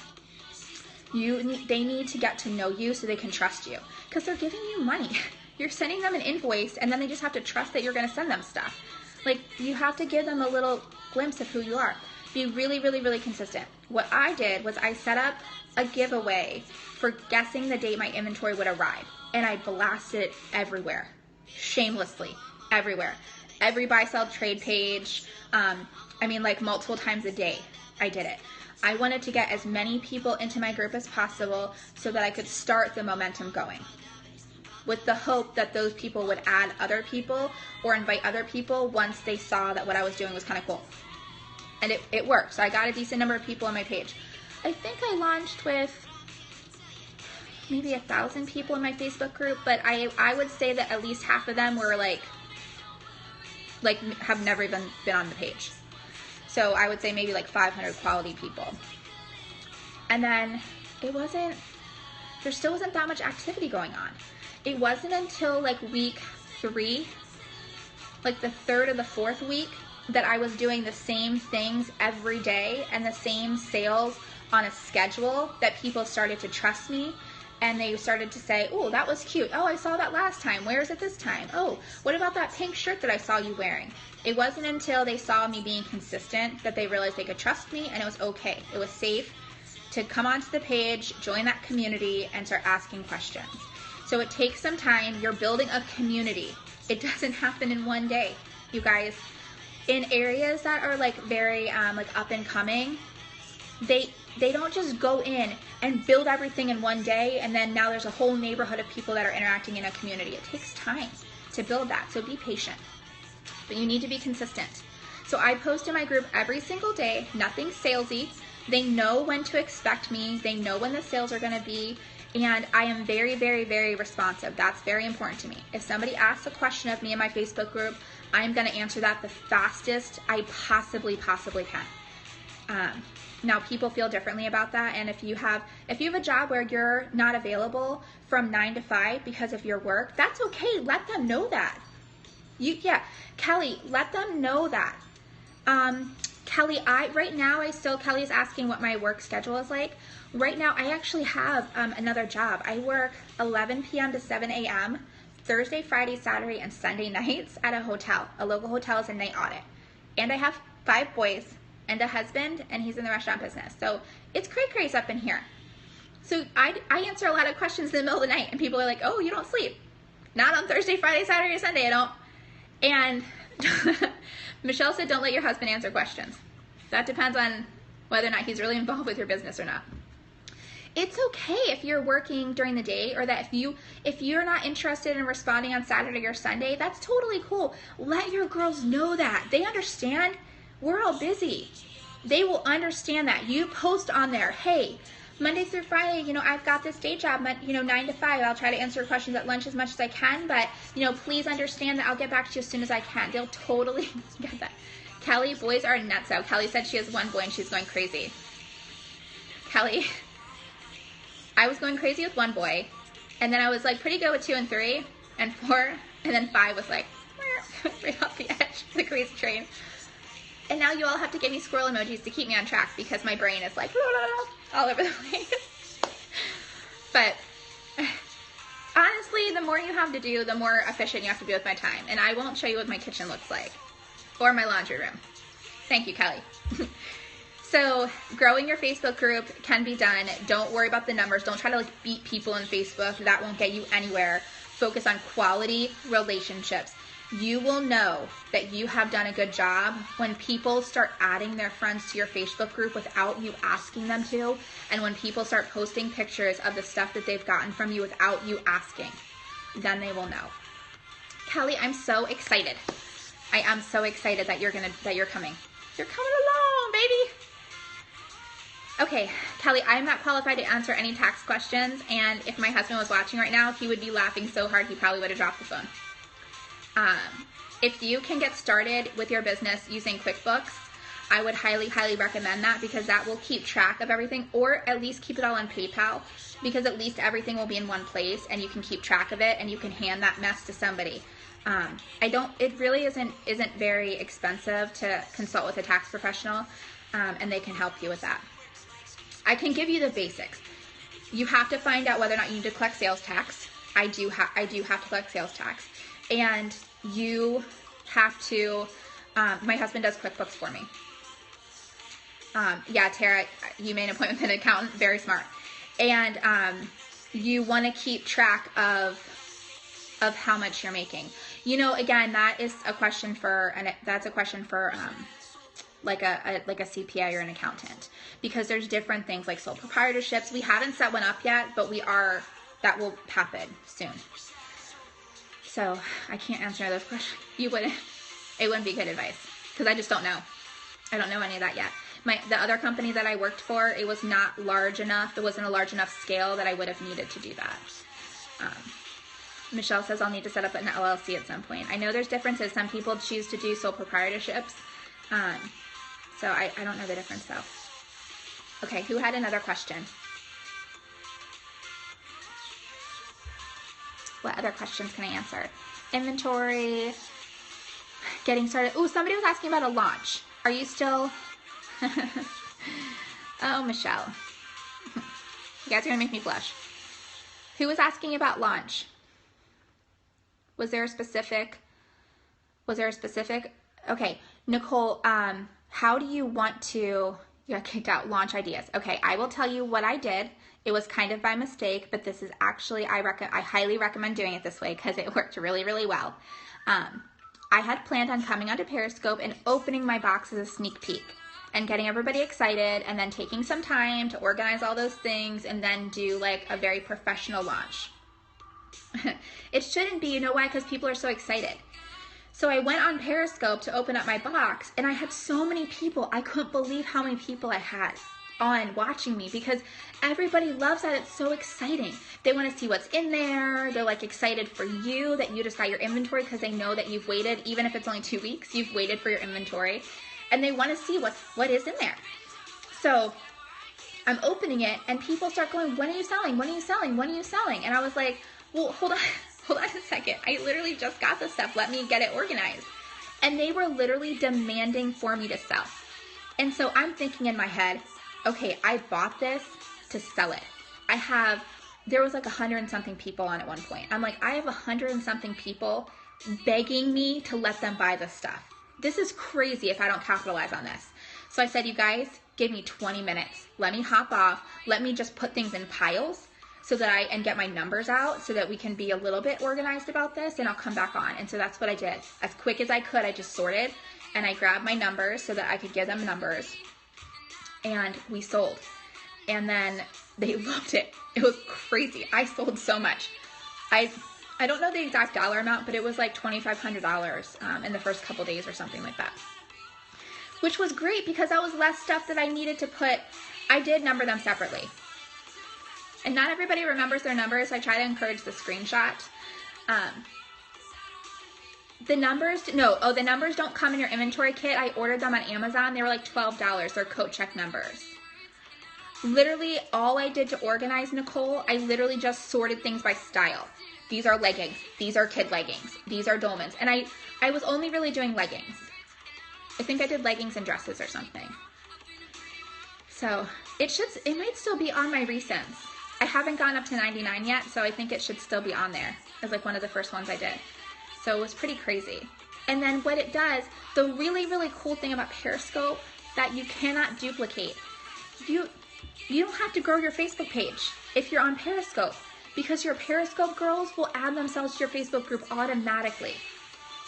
They need to get to know you so they can trust you, because they're giving you money. You're sending them an invoice and then they just have to trust that you're going to send them stuff. Like, you have to give them a little glimpse of who you are. Be really, really, really consistent. What I did was I set up a giveaway for guessing the date my inventory would arrive, and I blasted it everywhere, shamelessly, everywhere. Every buy, sell, trade page, multiple times a day I did it. I wanted to get as many people into my group as possible so that I could start the momentum going, with the hope that those people would add other people or invite other people once they saw that what I was doing was kind of cool. And it worked. So I got a decent number of people on my page. I think I launched with maybe 1,000 people in my Facebook group, but I would say that at least half of them were like have never even been on the page. So I would say maybe like 500 quality people. And then there still wasn't that much activity going on. It wasn't until like week 3, like the third or the fourth week, that I was doing the same things every day and the same sales on a schedule that people started to trust me. And they started to say, oh, that was cute. Oh, I saw that last time. Where is it this time? Oh, what about that pink shirt that I saw you wearing? It wasn't until they saw me being consistent that they realized they could trust me and it was okay. It was safe to come onto the page, join that community, and start asking questions. So it takes some time. You're building a community. It doesn't happen in one day, you guys. In areas that are like very up and coming, they don't just go in and build everything in one day and then now there's a whole neighborhood of people that are interacting in a community. It takes time to build that, so be patient. But you need to be consistent. So I post in my group every single day, nothing salesy. They know when to expect me. They know when the sales are going to be. And I am very, very, very responsive. That's very important to me. If somebody asks a question of me in my Facebook group, I'm going to answer that the fastest I possibly can. Now, people feel differently about that, and if you have a job where you're not available from 9 to 5 because of your work, that's okay. Let them know that. Kelly, let them know that. Kelly, Kelly is asking what my work schedule is like. Right now, I actually have another job. I work 11 p.m. to 7 a.m. Thursday, Friday, Saturday, and Sunday nights at a hotel. A local hotel is a night audit. And I have 5 boys and a husband, and he's in the restaurant business. So it's cray-crays up in here. So I answer a lot of questions in the middle of the night, and people are like, oh, you don't sleep. Not on Thursday, Friday, Saturday, Sunday, I don't. And Michelle said, don't let your husband answer questions. That depends on whether or not he's really involved with your business or not. It's okay if you're working during the day, or that if you're not interested in responding on Saturday or Sunday, that's totally cool. Let your girls know that. They understand we're all busy. They will understand that. You post on there, hey, Monday through Friday, you know, I've got this day job, 9 to 5. I'll try to answer questions at lunch as much as I can, but, you know, please understand that I'll get back to you as soon as I can. They'll totally get that. Kelly, boys are nuts out. Kelly said she has one boy and she's going crazy. Kelly, I was going crazy with one boy, and then I was like pretty good with 2 and 3 and 4, and then 5 was like right off the edge of the crazy train. And now you all have to give me squirrel emojis to keep me on track, because my brain is like all over the place. But honestly, the more you have to do, the more efficient you have to be with my time. And I won't show you what my kitchen looks like or my laundry room. Thank you, Kelly. So growing your Facebook group can be done. Don't worry about the numbers. Don't try to like beat people in Facebook. That won't get you anywhere. Focus on quality relationships. You will know that you have done a good job when people start adding their friends to your Facebook group without you asking them to, and when people start posting pictures of the stuff that they've gotten from you without you asking. Then they will know. Kelly, I'm so excited. I am so excited that you're coming. You're coming along, baby. Okay, Kelly, I'm not qualified to answer any tax questions, and if my husband was watching right now, he would be laughing so hard he probably would have dropped the phone. If you can get started with your business using QuickBooks, I would highly, highly recommend that, because that will keep track of everything, or at least keep it all on PayPal, because at least everything will be in one place and you can keep track of it and you can hand that mess to somebody. It really isn't very expensive to consult with a tax professional, and they can help you with that. I can give you the basics. You have to find out whether or not you need to collect sales tax. I do have to collect sales tax. And you have to, my husband does QuickBooks for me. Yeah, Tara, you made an appointment with an accountant, very smart. And you want to keep track of how much you're making. You know, again, that is a question for, like a CPA or an accountant, because there's different things like sole proprietorships. We haven't set one up yet, but that will happen soon. So I can't answer those questions. It wouldn't be good advice, because I just don't know. I don't know any of that yet. The other company that I worked for, it was not large enough. It wasn't a large enough scale that I would have needed to do that. Michelle says I'll need to set up an LLC at some point. I know there's differences. Some people choose to do sole proprietorships. So I don't know the difference though. Okay, who had another question? What other questions can I answer? Inventory, getting started. Oh, somebody was asking about a launch. Are you still? Oh, Michelle. You guys are gonna make me blush. Who was asking about launch? Was there a specific? Okay, Nicole, how do you want to, you got kicked out, launch ideas. Okay, I will tell you what I did. It was kind of by mistake, but this is actually, I highly recommend doing it this way, because it worked really, really well. I had planned on coming onto Periscope and opening my box as a sneak peek and getting everybody excited, and then taking some time to organize all those things and then do like a very professional launch. It shouldn't be, you know why? Because people are so excited. So I went on Periscope to open up my box, and I had so many people. I couldn't believe how many people I had on watching me, because everybody loves that. It's so exciting. They want to see what's in there. They're like excited for you that you just got your inventory, because they know that you've waited, even if it's only 2 weeks, you've waited for your inventory, and they want to see what is in there. So I'm opening it, and people start going, when are you selling? When are you selling? When are you selling? And I was like, well, hold on a second. I literally just got this stuff. Let me get it organized. And they were literally demanding for me to sell. And so I'm thinking in my head, okay, I bought this to sell it. There was like 100 and something people on at one point. I'm like, I have 100 and something people begging me to let them buy this stuff. This is crazy if I don't capitalize on this. So I said, you guys, Give me 20 minutes. Let me hop off. Let me just put things in piles so that and get my numbers out so that we can be a little bit organized about this, and I'll come back on. And so that's what I did. As quick as I could, I just sorted and I grabbed my numbers so that I could give them numbers, and we sold. And then they loved it. It was crazy. I sold so much. I don't know the exact dollar amount, but it was like $2,500 in the first couple days or something like that, which was great because that was less stuff that I needed to put. I did number them separately. And not everybody remembers their numbers. I try to encourage the screenshot. The numbers don't come in your inventory kit. I ordered them on Amazon. They were like $12. They're coat check numbers. Literally, all I did to organize, Nicole, I literally just sorted things by style. These are leggings. These are kid leggings. These are dolmens. And I was only really doing leggings. I think I did leggings and dresses or something. So it might still be on my recents. I haven't gone up to 99 yet, so I think it should still be on there as like one of the first ones I did. So it was pretty crazy. And then what it does, the really, really cool thing about Periscope that you cannot duplicate, you don't have to grow your Facebook page if you're on Periscope, because your Periscope girls will add themselves to your Facebook group automatically.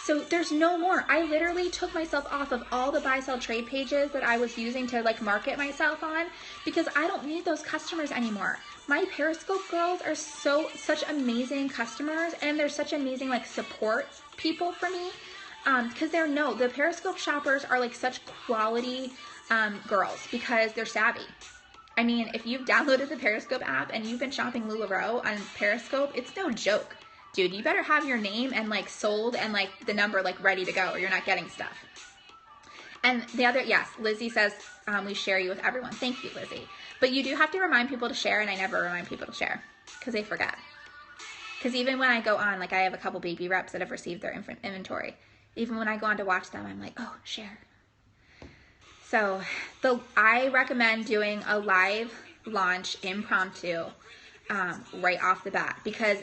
So there's no more. I literally took myself off of all the buy, sell, trade pages that I was using to like market myself on, because I don't need those customers anymore. My Periscope girls are such amazing customers, and they're such amazing like support people for me, because the Periscope shoppers are like such quality girls because they're savvy. I mean, if you've downloaded the Periscope app and you've been shopping LulaRoe on Periscope, it's no joke. Dude, you better have your name and like sold and like the number like ready to go, or you're not getting stuff. And yes, Lizzie says we share you with everyone. Thank you, Lizzie. But you do have to remind people to share, and I never remind people to share because they forget. Because even when I go on, like I have a couple baby reps that have received their inventory. Even when I go on to watch them, I'm like, oh, share. So I recommend doing a live launch impromptu right off the bat, because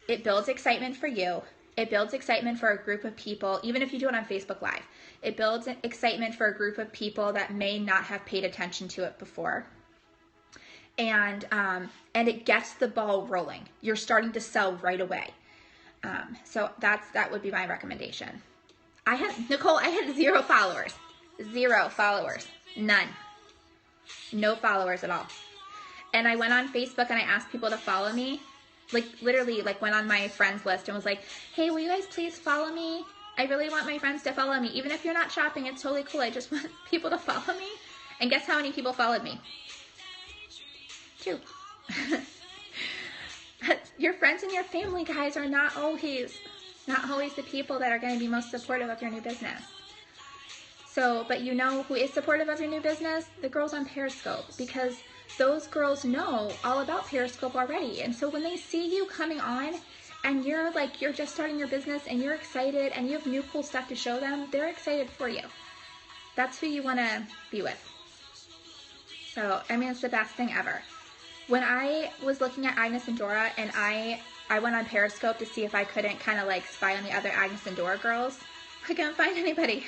it builds excitement for you. It builds excitement for a group of people, even if you do it on Facebook Live. It builds excitement for a group of people that may not have paid attention to it before. And it gets the ball rolling. You're starting to sell right away. So that would be my recommendation. Nicole, I had 0 followers. 0 followers. None. No followers at all. And I went on Facebook and I asked people to follow me. Like literally like went on my friends list and was like, hey, will you guys please follow me? I really want my friends to follow me. Even if you're not shopping, it's totally cool. I just want people to follow me. And guess how many people followed me? 2. Your friends and your family, guys, are not always the people that are going to be most supportive of your new business. So, but you know who is supportive of your new business? The girls on Periscope, because those girls know all about Periscope already. And so when they see you coming on and you're just starting your business and you're excited and you have new cool stuff to show them, they're excited for you. That's who you want to be with. So, I mean, it's the best thing ever. When I was looking at Agnes and Dora, and I went on Periscope to see if I couldn't kind of like spy on the other Agnes and Dora girls, I couldn't find anybody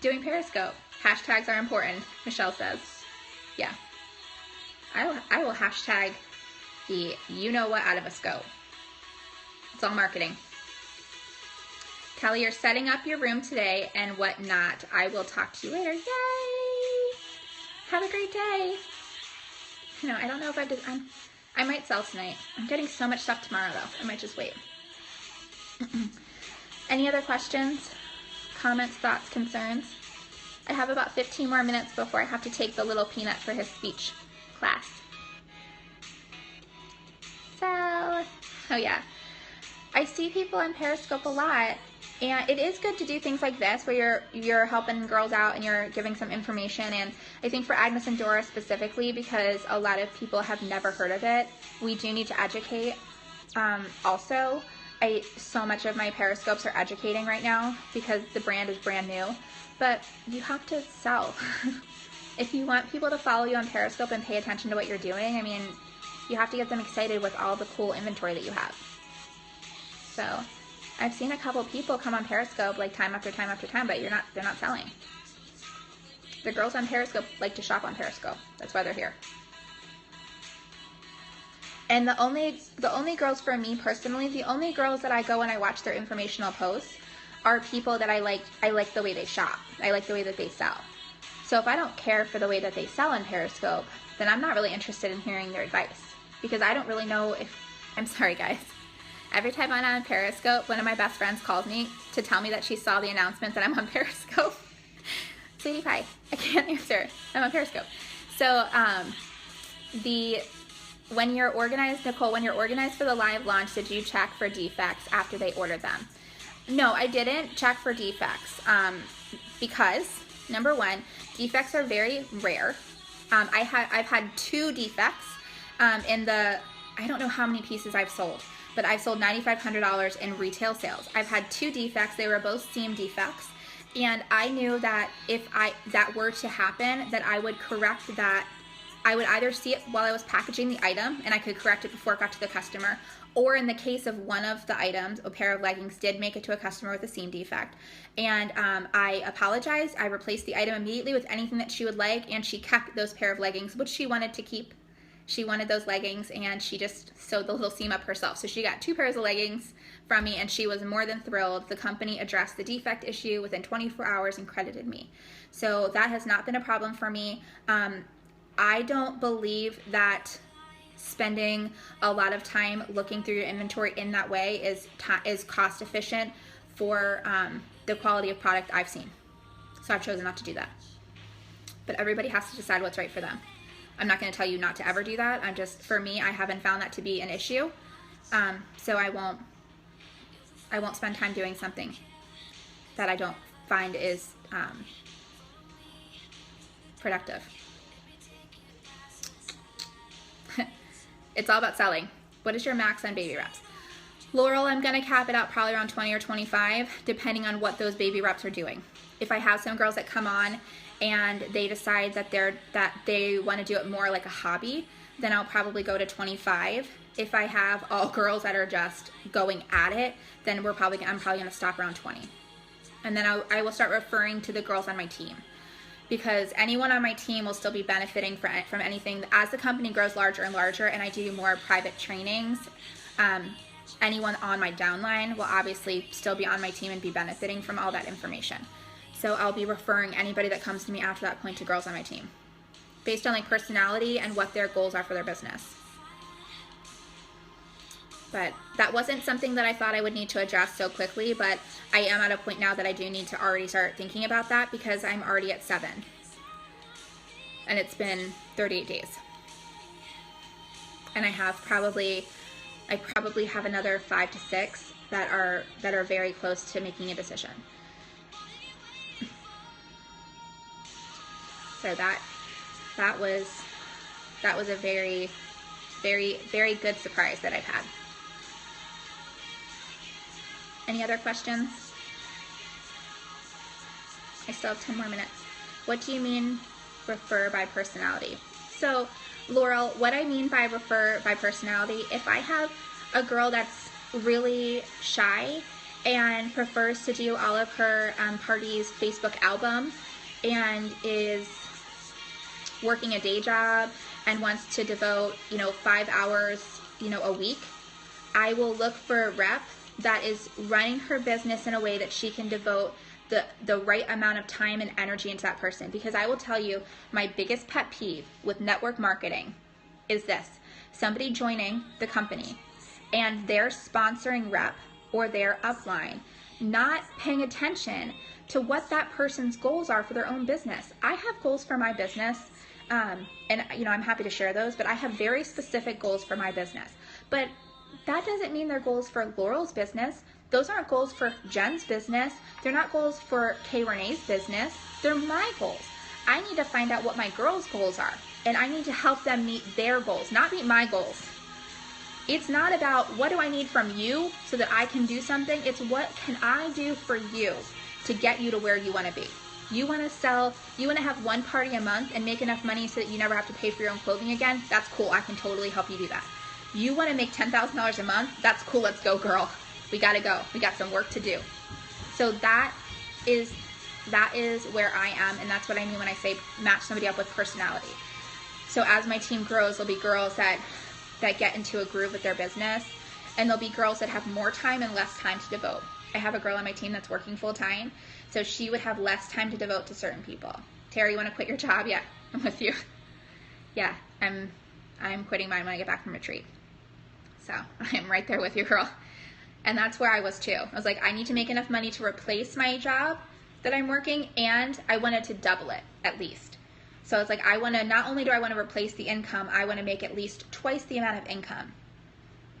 doing Periscope. Hashtags are important, Michelle says. Yeah. I will hashtag the you-know-what out of a scope. It's all marketing. Kelly, you're setting up your room today and whatnot. I will talk to you later. Yay! Have a great day. I don't know if I might sell tonight. I'm getting so much stuff tomorrow, though. I might just wait. Any other questions, comments, thoughts, concerns? I have about 15 more minutes before I have to take the little peanut for his speech class. So, oh yeah. I see people on Periscope a lot, and it is good to do things like this where you're helping girls out and you're giving some information. And I think for Agnes and Dora specifically, because a lot of people have never heard of it, we do need to educate. Also, so much of my Periscopes are educating right now because the brand is brand new, but you have to sell. If you want people to follow you on Periscope and pay attention to what you're doing, I mean, you have to get them excited with all the cool inventory that you have. So I've seen a couple people come on Periscope like time after time after time, but they're not selling. The girls on Periscope like to shop on Periscope. That's why they're here. And the only girls, for me personally, the only girls that I go and I watch their informational posts are people that I like the way they shop. I like the way that they sell. So if I don't care for the way that they sell on Periscope, then I'm not really interested in hearing their advice, because I don't really know if, I'm sorry guys, every time I'm on Periscope, one of my best friends calls me to tell me that she saw the announcement that I'm on Periscope. Sweetie pie, I can't answer, I'm on Periscope. So when you're organized, Nicole, when you're organized for the live launch, did you check for defects after they ordered them? No, I didn't check for defects because, number one, defects are very rare. I've had 2 defects in the, I don't know how many pieces I've sold, but I've sold $9,500 in retail sales. I've had 2 defects. They were both seam defects. And I knew that if that were to happen, that I would correct that. I would either see it while I was packaging the item and I could correct it before it got to the customer, or in the case of one of the items, a pair of leggings did make it to a customer with a seam defect. And I apologized. I replaced the item immediately with anything that she would like, and she kept those pair of leggings, which she wanted to keep. She wanted those leggings, and she just sewed the little seam up herself. So she got 2 pairs of leggings from me, and she was more than thrilled. The company addressed the defect issue within 24 hours and credited me. So that has not been a problem for me. I don't believe that spending a lot of time looking through your inventory in that way is cost efficient for the quality of product I've seen. So I've chosen not to do that. But everybody has to decide what's right for them. I'm not going to tell you not to ever do that. I'm just, for me, I haven't found that to be an issue. So I won't spend time doing something that I don't find is productive. It's all about selling. What is your max on baby reps? Laurel, I'm going to cap it out probably around 20 or 25, depending on what those baby reps are doing. If I have some girls that come on and they decide that they want to do it more like a hobby, then I'll probably go to 25. If I have all girls that are just going at it, then I'm probably going to stop around 20. And then I will start referring to the girls on my team, because anyone on my team will still be benefiting from anything. As the company grows larger and larger and I do more private trainings, anyone on my downline will obviously still be on my team and be benefiting from all that information. So I'll be referring anybody that comes to me after that point to girls on my team, based on like personality and what their goals are for their business. But that wasn't something that I thought I would need to address so quickly, but I am at a point now that I do need to already start thinking about that, because I'm already at 7. And it's been 38 days. And I probably have another 5 to 6 that are very close to making a decision. So that was a very, very, very good surprise that I've had. Any other questions? I still have 10 more minutes. What do you mean refer by personality? So, Laurel, what I mean by refer by personality, if I have a girl that's really shy and prefers to do all of her parties Facebook album and is working a day job and wants to devote, 5 hours, a week, I will look for a rep that is running her business in a way that she can devote the right amount of time and energy into that person. Because I will tell you, my biggest pet peeve with network marketing is this: somebody joining the company and their sponsoring rep or their upline not paying attention to what that person's goals are for their own business. I have goals for my business, and I'm happy to share those, but I have very specific goals for my business. But that doesn't mean they're goals for Laurel's business. Those aren't goals for Jen's business. They're not goals for Kay Renee's business. They're my goals. I need to find out what my girls' goals are, and I need to help them meet their goals, not meet my goals. It's not about what do I need from you so that I can do something. It's what can I do for you to get you to where you want to be. You want to have one party a month and make enough money so that you never have to pay for your own clothing again? That's cool. I can totally help you do that. You want to make $10,000 a month? That's cool. Let's go, girl. We got to go. We got some work to do. So that is that is where I am, and that's what I mean when I say match somebody up with personality. So as my team grows, there'll be girls that get into a groove with their business, and there'll be girls that have more time and less time to devote. I have a girl on my team that's working full time, so she would have less time to devote to certain people. Terry, you want to quit your job? Yeah, I'm with you. Yeah, I'm quitting mine when I get back from retreat. So I'm right there with you, girl. And that's where I was too. I was like, I need to make enough money to replace my job that I'm working, and I wanted to double it at least. So it's like, I want to, not only do I want to replace the income, I want to make at least twice the amount of income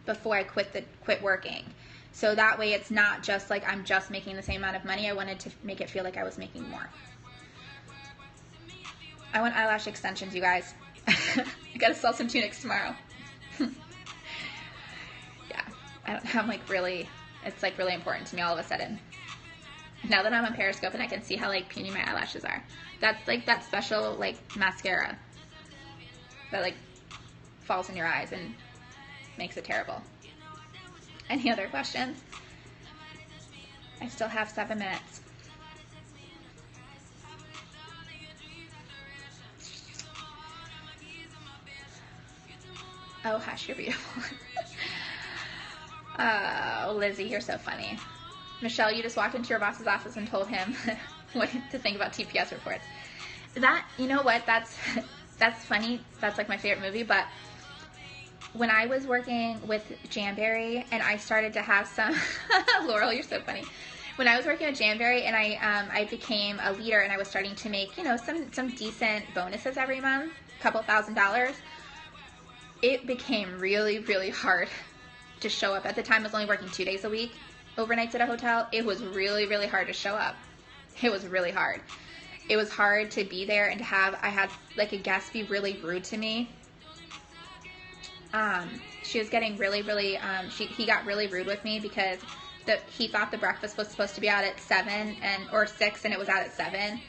before I quit working. So that way it's not just like I'm just making the same amount of money. I wanted to make it feel like I was making more. I want eyelash extensions, you guys. I gotta sell some tunics tomorrow. I'm like really, it's like really important to me all of a sudden. Now that I'm on Periscope and I can see how like puny my eyelashes are. That's like that special like mascara that like falls in your eyes and makes it terrible. Any other questions? I still have 7 minutes. Oh, hush, you're beautiful. Oh, Lizzie, you're so funny. Michelle, you just walked into your boss's office and told him what to think about TPS reports. That, you know what, that's funny. That's like my favorite movie, but when I was working with Jamberry and I started to have some, Laurel, you're so funny. When I was working with Jamberry and I became a leader and I was starting to make, you know, some decent bonuses every month, a couple $1,000s, it became really, really hard to show up. At the time, I was only working 2 days a week, overnights at a hotel. It was really, really hard to show up. It was really hard. It was hard to be there and to have, I had like a guest be really rude to me. She was getting really, really, he got really rude with me because he thought the breakfast was supposed to be out at 7 or 6 and it was out at 7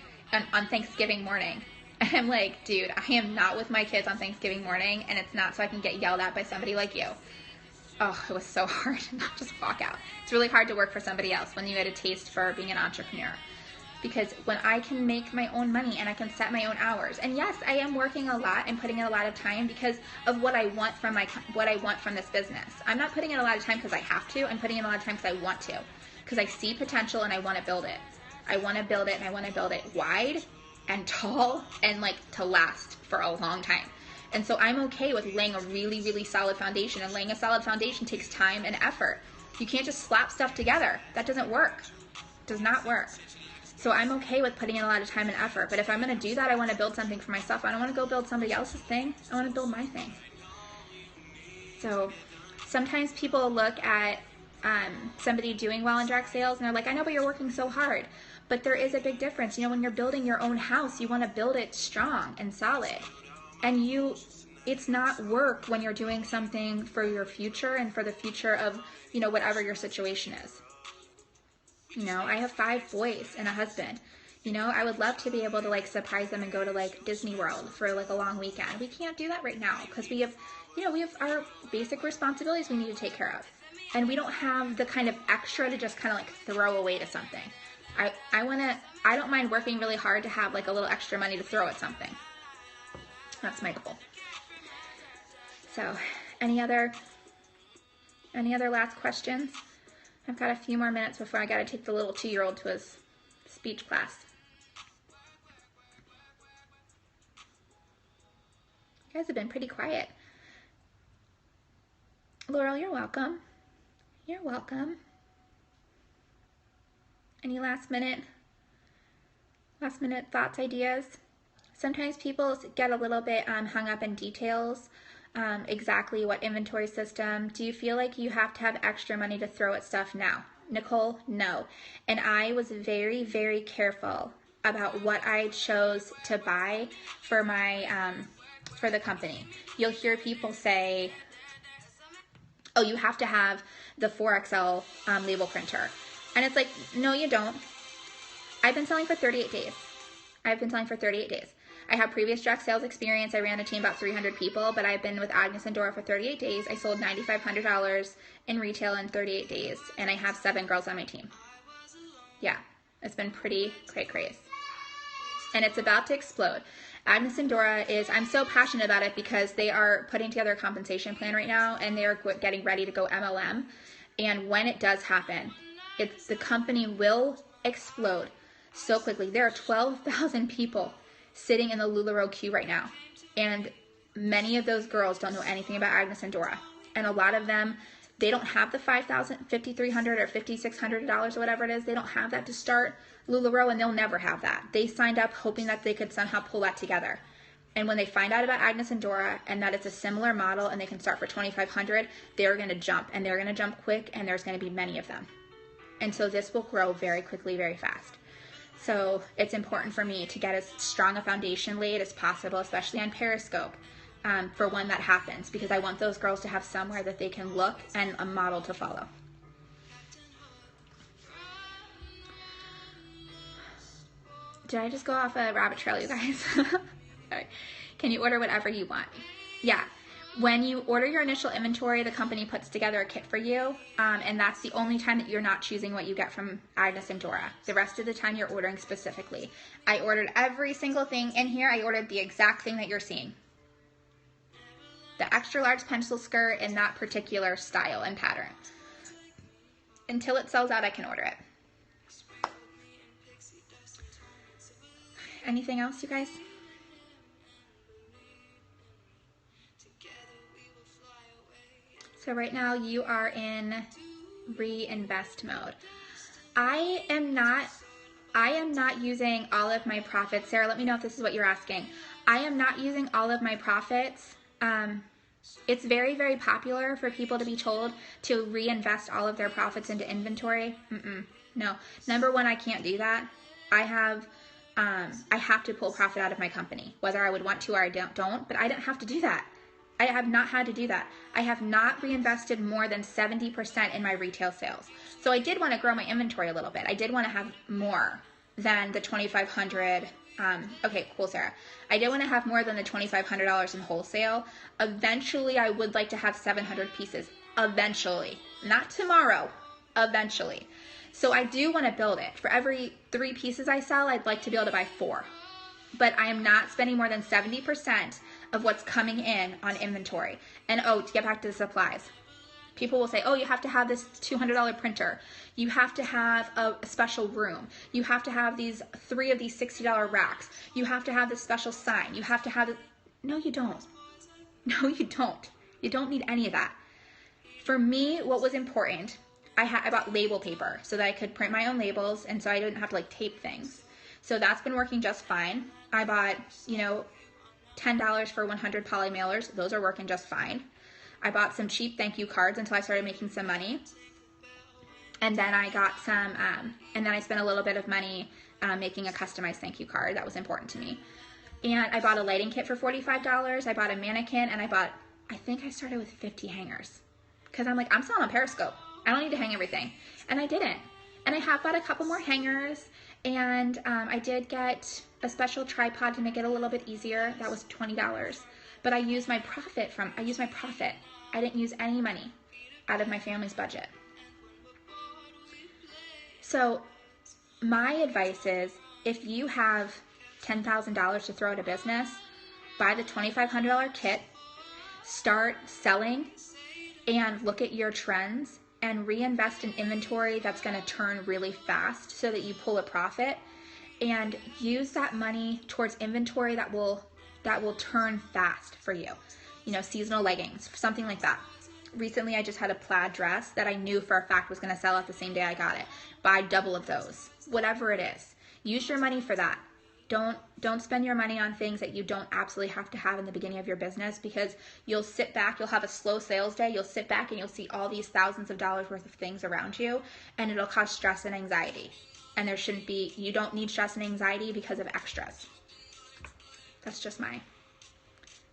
on Thanksgiving morning. And I'm like, dude, I am not with my kids on Thanksgiving morning, and it's not so I can get yelled at by somebody like you. Oh, it was so hard to not just walk out. It's really hard to work for somebody else when you get a taste for being an entrepreneur. Because when I can make my own money and I can set my own hours, and yes, I am working a lot and putting in a lot of time because of what I want from this business. I'm not putting in a lot of time because I have to. I'm putting in a lot of time because I want to. Because I see potential and I want to build it. I want to build it and I want to build it wide and tall and like to last for a long time. And so I'm okay with laying a really, really solid foundation, and laying a solid foundation takes time and effort. You can't just slap stuff together. That doesn't work. It does not work. So I'm okay with putting in a lot of time and effort. But if I'm going to do that, I want to build something for myself. I don't want to go build somebody else's thing. I want to build my thing. So sometimes people look at somebody doing well in direct sales and they're like, I know, but you're working so hard. But there is a big difference. You know, when you're building your own house, you want to build it strong and solid. And it's not work when you're doing something for your future and for the future of, you know, whatever your situation is. You know, I have 5 boys and a husband. You know, I would love to be able to like surprise them and go to like Disney World for like a long weekend. We can't do that right now because we have our basic responsibilities we need to take care of. And we don't have the kind of extra to just kind of like throw away to something. I don't mind working really hard to have like a little extra money to throw at something. That's my goal. So, any other last questions? I've got a few more minutes before I got to take the little 2-year-old to his speech class. You guys have been pretty quiet. Laurel, you're welcome. You're welcome. Any last minute thoughts, ideas? Sometimes people get a little bit hung up in details, exactly what inventory system. Do you feel like you have to have extra money to throw at stuff now? Nicole, no. And I was very, very careful about what I chose to buy for my for the company. You'll hear people say, oh, you have to have the 4XL label printer. And it's like, no, you don't. I've been selling for 38 days. I have previous direct sales experience. I ran a team about 300 people, but I've been with Agnes and Dora for 38 days. I sold $9,500 in retail in 38 days, and I have 7 girls on my team. Yeah. It's been pretty crazy. And it's about to explode. Agnes and Dora I'm so passionate about it because they are putting together a compensation plan right now, and they are getting ready to go MLM. And when it does happen, the company will explode so quickly. There are 12,000 people sitting in the LulaRoe queue right now. And many of those girls don't know anything about Agnes and Dora. And a lot of them, they don't have the $5,000, $5,300 or $5,600 or whatever it is. They don't have that to start LulaRoe, and they'll never have that. They signed up hoping that they could somehow pull that together. And when they find out about Agnes and Dora and that it's a similar model and they can start for $2,500, they're going to jump, and they're going to jump quick, and there's going to be many of them. And so this will grow very quickly, very fast. So it's important for me to get as strong a foundation laid as possible, especially on Periscope, for when that happens, because I want those girls to have somewhere that they can look and a model to follow. Did I just go off a rabbit trail, you guys? Right. Can you order whatever you want? Yeah. When you order your initial inventory, the company puts together a kit for you, and that's the only time that you're not choosing what you get from Agnes and Dora. The rest of the time you're ordering specifically. I ordered every single thing in here. I ordered the exact thing that you're seeing. The extra large pencil skirt in that particular style and pattern. Until it sells out, I can order it. Anything else, you guys? So right now you are in reinvest mode. I am not using all of my profits. Sarah, let me know if this is what you're asking. I am not using all of my profits. It's very, very popular for people to be told to reinvest all of their profits into inventory. No. Number one, I can't do that. I have to pull profit out of my company, whether I would want to or I don't, but I don't have to do that. I have not had to do that. I have not reinvested more than 70% in my retail sales. So I did want to grow my inventory a little bit. I did want to have more than the $2,500. Okay, cool, Sarah. I did want to have more than the $2,500 in wholesale. Eventually, I would like to have 700 pieces. Eventually. Not tomorrow. Eventually. So I do want to build it. For every 3 pieces I sell, I'd like to be able to buy 4. But I am not spending more than 70% of what's coming in on inventory. And to get back to the supplies. People will say, oh, you have to have this $200 printer. You have to have a special room. You have to have 3 of these $60 racks. You have to have this special sign. You have to have No, you don't. No, you don't. You don't need any of that. For me, what was important, I bought label paper so that I could print my own labels, and so I didn't have to tape things. So that's been working just fine. I bought, $10 for 100 poly mailers. Those are working just fine. I bought some cheap thank you cards until I started making some money. And then I got some, and then I spent a little bit of money making a customized thank you card. That was important to me. And I bought a lighting kit for $45. I bought a mannequin, and I think I started with 50 hangers. Because I'm selling on Periscope. I don't need to hang everything. And I didn't. And I have bought a couple more hangers. And I did get a special tripod to make it a little bit easier. That was $20. But I used my profit. I didn't use any money out of my family's budget. So my advice is, if you have $10,000 to throw at a business, buy the $2,500 kit, start selling, and look at your trends and reinvest in inventory that's going to turn really fast so that you pull a profit, and use that money towards inventory that will turn fast for you. Seasonal leggings, something like that. Recently, I just had a plaid dress that I knew for a fact was going to sell out the same day I got it. Buy double of those, whatever it is. Use your money for that. Don't spend your money on things that you don't absolutely have to have in the beginning of your business, because you'll sit back, you'll have a slow sales day, you'll sit back and you'll see all these thousands of dollars worth of things around you, and it'll cause stress and anxiety. And you don't need stress and anxiety because of extras. That's just my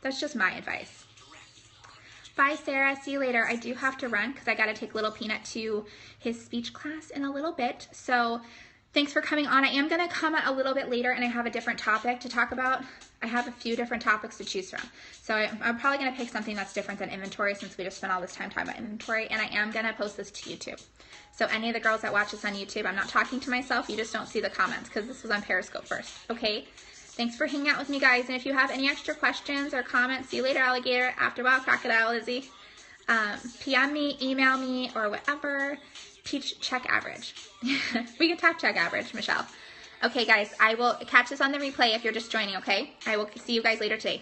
advice. Bye, Sarah. See you later. I do have to run because I got to take Little Peanut to his speech class in a little bit. So Thanks for coming on. I am going to come a little bit later and I have a different topic to talk about. I have a few different topics to choose from. So I'm probably going to pick something that's different than inventory since we just spent all this time talking about inventory. And I am going to post this to YouTube. So any of the girls that watch this on YouTube, I'm not talking to myself. You just don't see the comments because this was on Periscope first. Okay? Thanks for hanging out with me, guys. And if you have any extra questions or comments, see you later, alligator. After a while, crocodile, Lizzie. PM me, email me, or whatever. Teach check average. We can talk check average, Michelle. Okay, guys, I will catch this on the replay if you're just joining, okay? I will see you guys later today.